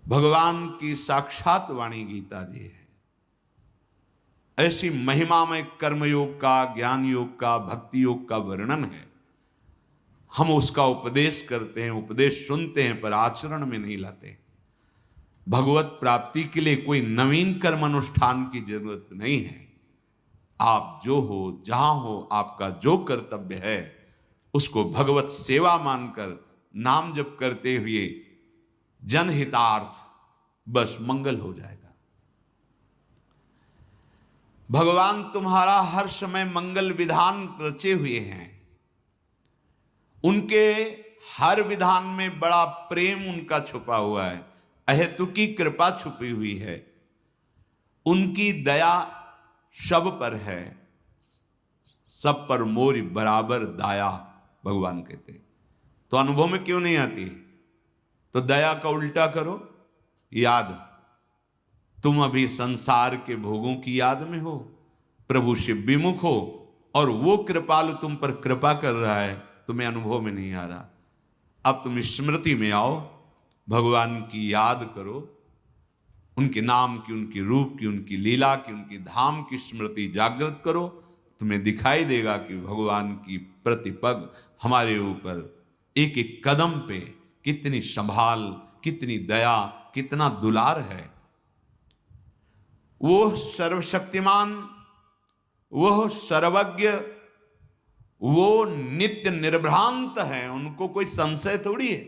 भगवान की साक्षात वाणी गीता जी है। ऐसी महिमा में कर्मयोग का, ज्ञान योग का, भक्ति योग का वर्णन है। हम उसका उपदेश करते हैं, उपदेश सुनते हैं, पर आचरण में नहीं लाते। भगवत प्राप्ति के लिए कोई नवीन कर्म अनुष्ठान की जरूरत नहीं है। आप जो हो, जहां हो, आपका जो कर्तव्य है उसको भगवत सेवा मानकर नाम जप करते हुए जनहितार्थ, बस मंगल हो जाएगा। भगवान तुम्हारा हर समय मंगल विधान रचे हुए हैं। उनके हर विधान में बड़ा प्रेम उनका छुपा हुआ है, अहेतुकी कृपा छुपी हुई है। उनकी दया सब पर है, सब पर मोरी बराबर दाया, भगवान कहते। तो अनुभव में क्यों नहीं आती? तो दया का उल्टा करो, याद। तुम अभी संसार के भोगों की याद में हो, प्रभु से विमुख हो, और वो कृपालु तुम पर कृपा कर रहा है, तुम्हें अनुभव में नहीं आ रहा। अब तुम स्मृति में आओ, भगवान की याद करो, उनके नाम की, उनके रूप की, उनकी लीला की, उनकी धाम की स्मृति जागृत करो। तुम्हें दिखाई देगा कि भगवान की प्रतिपग हमारे ऊपर एक एक कदम पे कितनी संभाल, कितनी दया, कितना दुलार है। वो सर्वशक्तिमान, वह सर्वज्ञ, वो नित्य निर्भ्रांत है। उनको कोई संशय थोड़ी है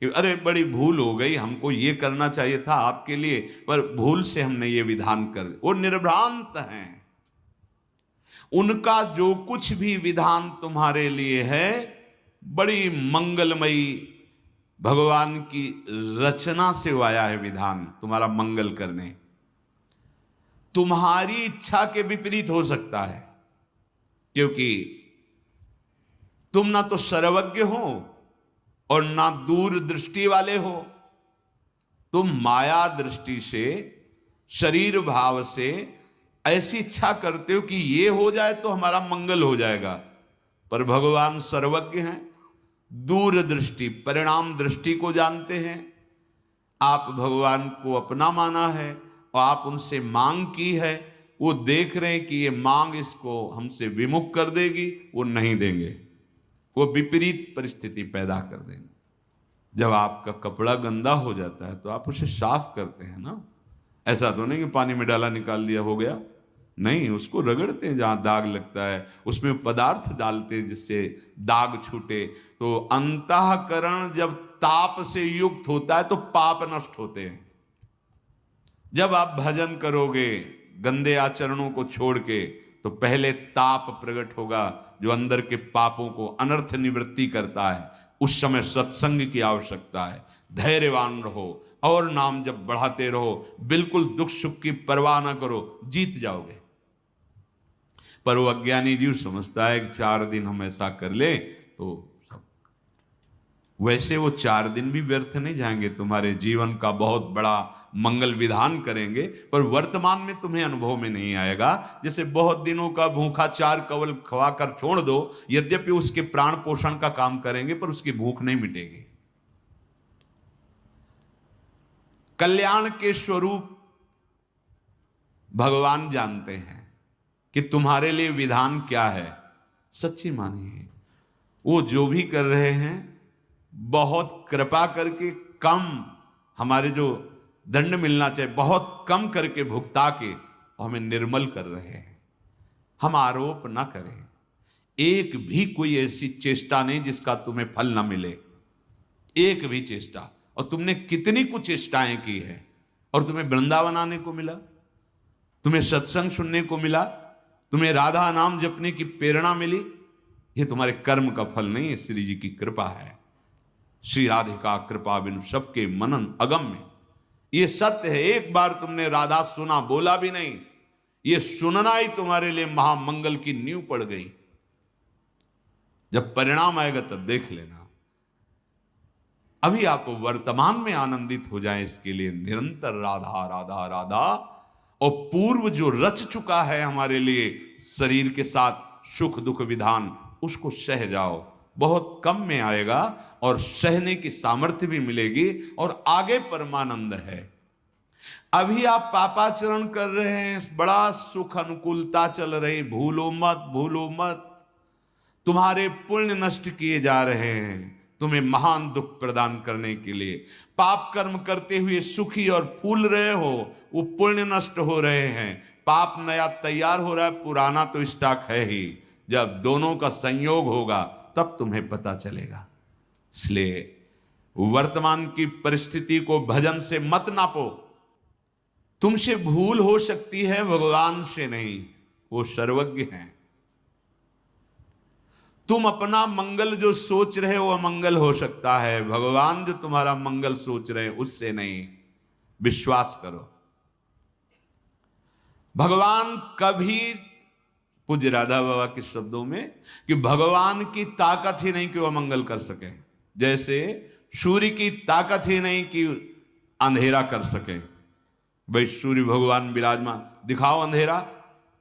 कि अरे बड़ी भूल हो गई, हमको ये करना चाहिए था आपके लिए, पर भूल से हमने ये विधान कर दिया। वो निर्भ्रांत हैं। उनका जो कुछ भी विधान तुम्हारे लिए है बड़ी मंगलमयी, भगवान की रचना से आया है विधान तुम्हारा मंगल करने। तुम्हारी इच्छा के विपरीत हो सकता है, क्योंकि तुम ना तो सर्वज्ञ हो और ना दूर दृष्टि वाले हो। तुम माया दृष्टि से, शरीर भाव से ऐसी इच्छा करते हो कि ये हो जाए तो हमारा मंगल हो जाएगा, पर भगवान सर्वज्ञ हैं, दूर दृष्टि, परिणाम दृष्टि को जानते हैं। आप भगवान को अपना माना है और आप उनसे मांग की है, वो देख रहे हैं कि ये मांग इसको हमसे विमुख कर देगी, वो नहीं देंगे, वो विपरीत परिस्थिति पैदा कर देंगे। जब आपका कपड़ा गंदा हो जाता है तो आप उसे साफ करते हैं ना। ऐसा तो नहीं कि पानी में डाला निकाल दिया हो गया, नहीं, उसको रगड़ते हैं जहां दाग लगता है, उसमें पदार्थ डालते हैं जिससे दाग छूटे। तो अंतःकरण जब ताप से युक्त होता है तो पाप नष्ट होते हैं। जब आप भजन करोगे गंदे आचरणों को छोड़ के, तो पहले ताप प्रकट होगा जो अंदर के पापों को अनर्थ निवृत्ति करता है। उस समय सत्संग की आवश्यकता है। धैर्यवान रहो और नाम जब बढ़ाते रहो, बिल्कुल दुख सुख की परवाह ना करो, जीत जाओगे। पर वो अज्ञानी जीव समझता है कि 4 दिन हम ऐसा कर ले तो सब, वैसे वो 4 दिन भी व्यर्थ नहीं जाएंगे, तुम्हारे जीवन का बहुत बड़ा मंगल विधान करेंगे, पर वर्तमान में तुम्हें अनुभव में नहीं आएगा। जैसे बहुत दिनों का भूखा 4 कवल खवाकर छोड़ दो, यद्यपि उसके प्राण पोषण का काम करेंगे, पर उसकी भूख नहीं मिटेगी। कल्याण के स्वरूप भगवान जानते हैं कि तुम्हारे लिए विधान क्या है, सच्ची मानिए। वो जो भी कर रहे हैं बहुत कृपा करके, कम, हमारे जो दंड मिलना चाहिए बहुत कम करके भुगता के हमें निर्मल कर रहे हैं। हम आरोप ना करें, एक भी कोई ऐसी चेष्टा नहीं जिसका तुम्हें फल ना मिले, एक भी चेष्टा। और तुमने कितनी कुछ चेष्टाएं की है और तुम्हें वृंदावन आने को मिला, तुम्हें सत्संग सुनने को मिला, तुम्हें राधा नाम जपने की प्रेरणा मिली। ये तुम्हारे कर्म का फल नहीं है, श्री जी की कृपा है। श्री राधिका कृपा बिनु सबके मनन अगम्य, ये सत्य है। एक बार तुमने राधा सुना, बोला भी नहीं, ये सुनना ही तुम्हारे लिए महामंगल की नींव पड़ गई। जब परिणाम आएगा तब देख लेना। अभी आप वर्तमान में आनंदित हो जाएं, इसके लिए निरंतर राधा राधा राधा, और पूर्व जो रच चुका है हमारे लिए शरीर के साथ सुख दुख विधान, उसको सह जाओ। बहुत कम में आएगा और सहने की सामर्थ्य भी मिलेगी और आगे परमानंद है। अभी आप पापाचरण कर रहे हैं, बड़ा सुख अनुकूलता चल रही, भूलो मत भूलो मत, तुम्हारे पुण्य नष्ट किए जा रहे हैं तुम्हें महान दुख प्रदान करने के लिए। पाप कर्म करते हुए सुखी और फूल रहे हो, वो पुण्य नष्ट हो रहे हैं। पाप नया तैयार हो रहा है, पुराना तो स्टॉक है ही। जब दोनों का संयोग होगा तब तुम्हें पता चलेगा। इसलिए वर्तमान की परिस्थिति को भजन से मत नापो। तुमसे भूल हो सकती है, भगवान से नहीं, वो सर्वज्ञ हैं। तुम अपना मंगल जो सोच रहे हो अमंगल हो सकता है, भगवान जो तुम्हारा मंगल सोच रहे हैं उससे नहीं। विश्वास करो, भगवान कभी, पूज्य राधा बाबा के शब्दों में, कि भगवान की ताकत ही नहीं कि वह मंगल कर सके। जैसे सूर्य की ताकत ही नहीं कि अंधेरा कर सके। भाई सूर्य भगवान विराजमान, दिखाओ अंधेरा,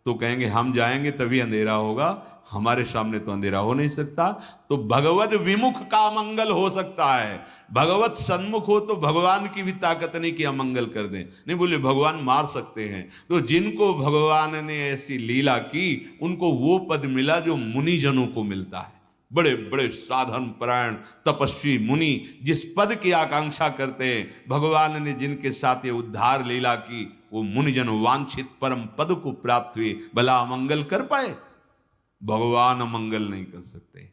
तो कहेंगे हम जाएंगे तभी अंधेरा होगा, हमारे सामने तो अंधेरा हो नहीं सकता। तो भगवत विमुख का अमंगल हो सकता है, भगवत सन्मुख हो तो भगवान की भी ताकत नहीं कि अमंगल कर दें। नहीं बोले भगवान मार सकते हैं। तो जिनको भगवान ने ऐसी लीला की उनको वो पद मिला जो मुनिजनों को मिलता है। बड़े बड़े साधन परायण तपस्वी मुनि जिस पद की आकांक्षा करते हैं, भगवान ने जिनके साथ ये उद्धार लीला की, वो मुनिजन वांछित परम पद को प्राप्त हुए। भला अमंगल कर पाए? भगवान अमंगल नहीं कर सकते।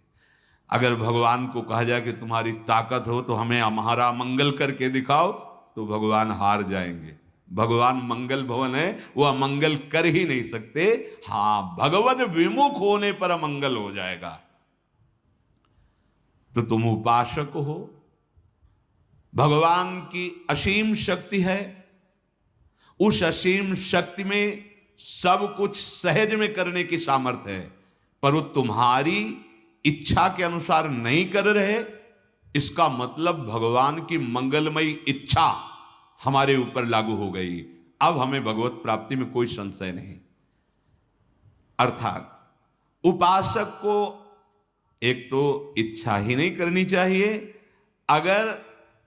अगर भगवान को कहा जाए कि तुम्हारी ताकत हो तो हमें हमारा अमंगल करके दिखाओ, तो भगवान हार जाएंगे। भगवान मंगल भवन है, वो अमंगल कर ही नहीं सकते। हाँ, भगवत विमुख होने पर अमंगल हो जाएगा। तो तुम उपासक हो, भगवान की असीम शक्ति है, उस असीम शक्ति में सब कुछ सहज में करने की सामर्थ्य है, पर वो तुम्हारी इच्छा के अनुसार नहीं कर रहे। इसका मतलब भगवान की मंगलमयी इच्छा हमारे ऊपर लागू हो गई। अब हमें भगवत प्राप्ति में कोई संशय नहीं। अर्थात उपासक को एक तो इच्छा ही नहीं करनी चाहिए, अगर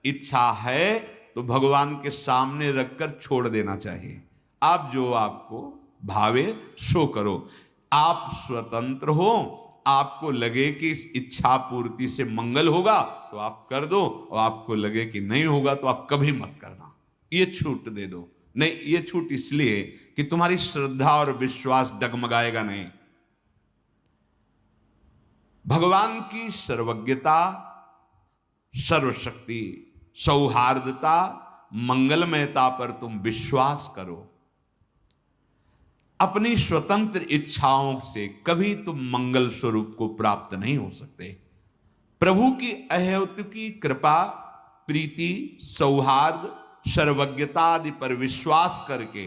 इच्छा है तो भगवान के सामने रखकर छोड़ देना चाहिए। आप जो आपको भावे सो करो। आप स्वतंत्र हो, आपको लगे कि इस इच्छा पूर्ति से मंगल होगा तो आप कर दो, और आपको लगे कि नहीं होगा तो आप कभी मत करना। ये छूट दे दो। नहीं, ये छूट इसलिए कि तुम्हारी श्रद्धा और विश्वास डगमगाएगा नहीं। भगवान की सर्वज्ञता, सर्वशक्ति, सौहार्दता, मंगलमयता पर तुम विश्वास करो। अपनी स्वतंत्र इच्छाओं से कभी तुम मंगल स्वरूप को प्राप्त नहीं हो सकते। प्रभु की अहेतुकी कृपा, प्रीति, सौहार्द, सर्वज्ञता आदि पर विश्वास करके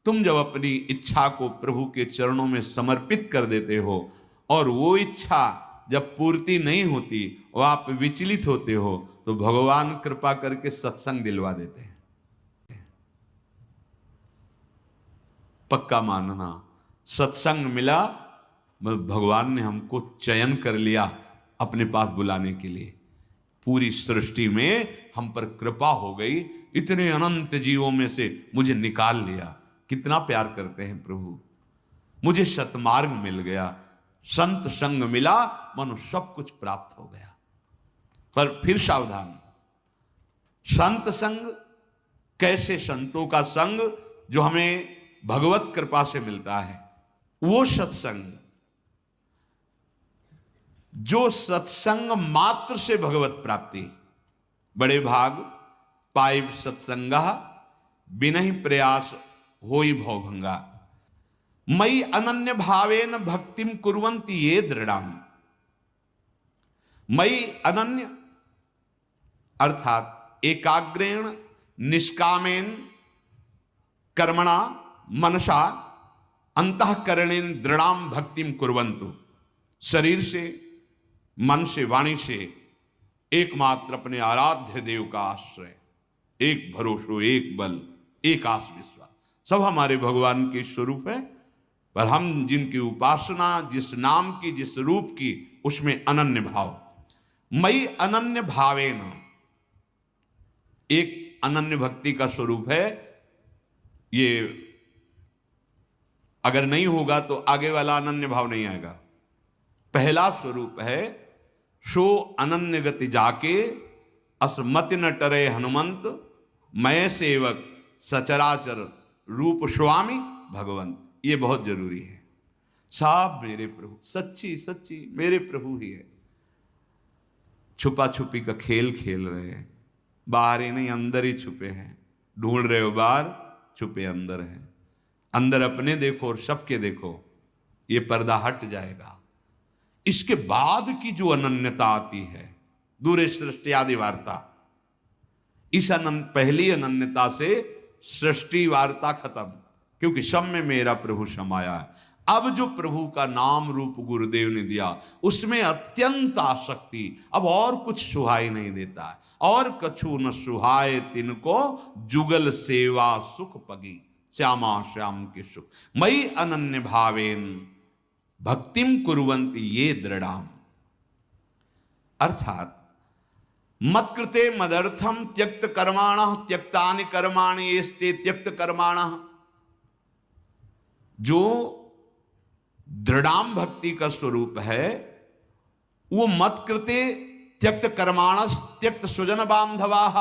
तुम जब अपनी इच्छा को प्रभु के चरणों में समर्पित कर देते हो, और वो इच्छा जब पूर्ति नहीं होती और आप विचलित होते हो, तो भगवान कृपा करके सत्संग दिलवा देते हैं। पक्का मानना, सत्संग मिला, भगवान ने हमको चयन कर लिया अपने पास बुलाने के लिए। पूरी सृष्टि में हम पर कृपा हो गई, इतने अनंत जीवों में से मुझे निकाल लिया। कितना प्यार करते हैं प्रभु। मुझे सतमार्ग मिल गया, संत संग मिला, मनो सब कुछ प्राप्त हो गया। पर फिर सावधान, संत संग कैसे? संतों का संग जो हमें भगवत कृपा से मिलता है, वो सत्संग जो सत्संग मात्र से भगवत प्राप्ति। बड़े भाग पाइब सत्संगा, बिनहि प्रयास होई भवभंगा। मई अनन्य भावेन भक्तिम कुर्वन्ति ये दृढ़ाम। मई अनन्य अर्थात एकाग्रेण निष्कामेन कर्मणा मनसा अंतःकरणेन दृढ़ाम भक्तिम कुर्वन्तु। शरीर से, मन से, वाणी से एकमात्र अपने आराध्य देव का आश्रय, एक भरोसो, एक बल, एक आस विश्वास, सब हमारे भगवान के स्वरूप है। पर हम जिनकी उपासना, जिस नाम की, जिस रूप की, उसमें अनन्य भाव। मई अनन्य भावेन, एक अनन्य भक्ति का स्वरूप है। ये अगर नहीं होगा तो आगे वाला अनन्य भाव नहीं आएगा। पहला स्वरूप है सो अनन्य गति जाके असमति न टरे हनुमंत, मैं सेवक सचराचर रूप स्वामी भगवंत। ये बहुत जरूरी है। साहब मेरे प्रभु, सच्ची सच्ची मेरे प्रभु ही है। छुपा छुपी का खेल खेल रहे हैं, बाहर ही नहीं अंदर ही छुपे हैं। ढूंढ रहे हो बाहर, छुपे अंदर हैं। अंदर अपने देखो और सबके देखो, ये पर्दा हट जाएगा। इसके बाद की जो अनन्यता आती है, दूरे सृष्टि आदि वार्ता, इस पहली अनन्यता से सृष्टि वार्ता खत्म, क्योंकि सब में मेरा प्रभु समाया है। अब जो प्रभु का नाम रूप गुरुदेव ने दिया, उसमें अत्यंत आसक्ति, अब और कुछ सुहाई नहीं देता है। और कछु न सुहाए तिनको, जुगल सेवा सुख पगी, श्यामा श्याम के सुख। मई अनन्य भावेन भक्तिम कुर्वन्ति ये दृढ़ाम, अर्थात मत्कृते मदर्थम त्यक्त कर्माणः त्यक्तानि कर्माणि येस्ते त्यक्त कर्माणः। जो दृढ़ाम भक्ति का स्वरूप है, वो मत्कृते त्यक्त कर्माणस त्यक्त सुजन बांधवाः,